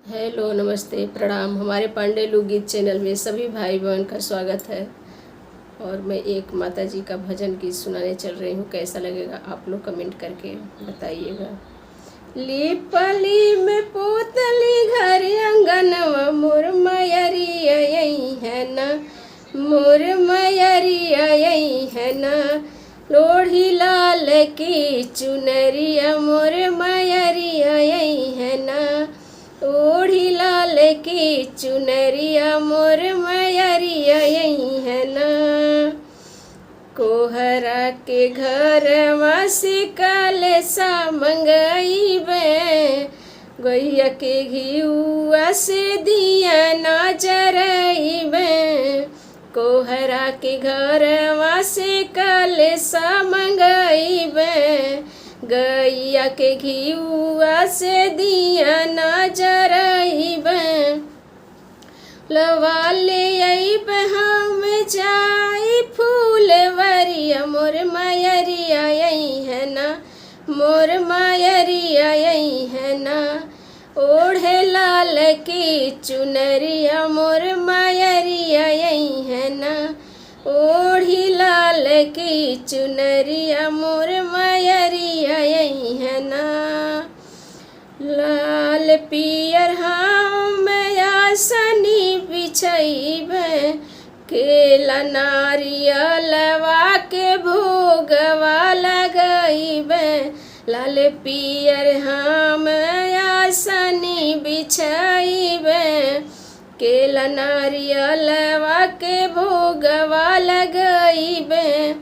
Hello, नमस्ते, प्रणाम। हमारे पांडे लोकगीत चैनल में सभी भाई बहन का स्वागत है। और मैं एक माता जी का भजन गीत सुनाने चल रही हूँ। कैसा लगेगा आप लोग कमेंट करके बताइएगा। लिपली में पोतली घर अंगनवा मोर मयरिया यही है ना, मोर मयरिया यही है ना। लोढ़ी लाल की चुनरिया मोर मयरिया यही है ना। ओढ़ी लाल की चुनरिया मोर मयरिया यही है ना। कोहरा के घर वासी काले सा मंगईबे, गैया के घिउआ से दिया ना जरईबे। कोहरा के घर वासी काले सा मंगईबे, गैया के घिउआ से दिया ना जरईबे। लवा ले अइबे हम जाई फूलवरिया मोर मयरिया यही है ना, मोर मयरिया यही है ना। ओढ़े लाल की चुनरिया मोर मयरिया यही है ना। ओढ़ी लाल की चुनरिया मोर मयरिया यही है ना। लाल पियर हम आसनी बिछैबे, केला नारियलवा के भोगवा लगैबे। लाल पियर हम आसनी बिछैबे, केला नारियलवा के भोगवा लगैबे।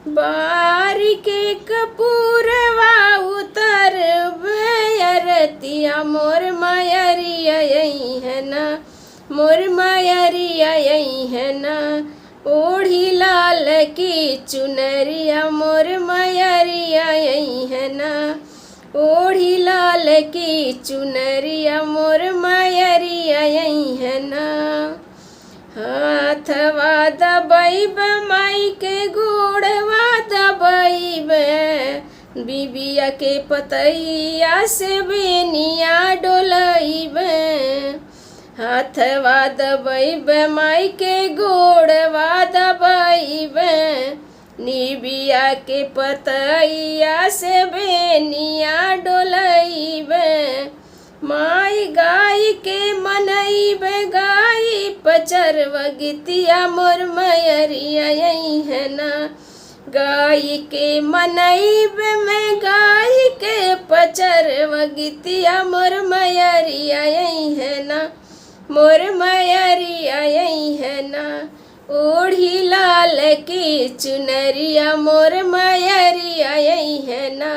बारी के कपूरवा उतरबे, अरतिया मोर मयरिया यही है ना, मोर मयरिया यही है ना। ओढ़ी लाल की चुनरिया मोर मयरिया यही है ना। ओढ़ी लाल की चुनरिया मोर मयरिया यही है ना। हाथवा दबैबे माई के गोड़वा दबैबे, बिबिया के पतैया से बेनिया डोलैबे। हाथवा दबैबे माई के गोड़वा दबैबे, निबिया के पतैया से बेनिया डोलैबे। माई गाय के मनैबे, गाय पचरवा गीतिया मोर मयरिया यही है ना। गाय के मनैबे में गाय के पचरवा गीतिया मोर मयरिया यही है ना, मोर मयरिया यही है ना। ओढ़ी लाल की चुनरिया मोर मयरिया यही है ना।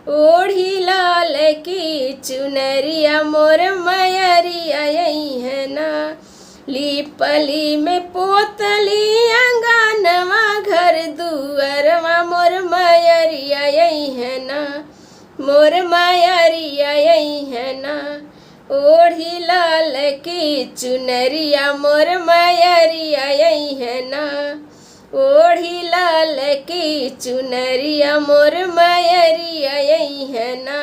ओढ़ी लाल की चुनरिया मोर मयरिया यही है ना। लिपली में पोतली अंगनवा घर दुअरवा मोर मयरिया यही है ना, मोर मयरिया यही है ना। ओढ़ी लाल की चुनरिया मोर मयरिया यही है ना। ओढ़ी लाल की चुनरिया मोर मयरिया यही है ना।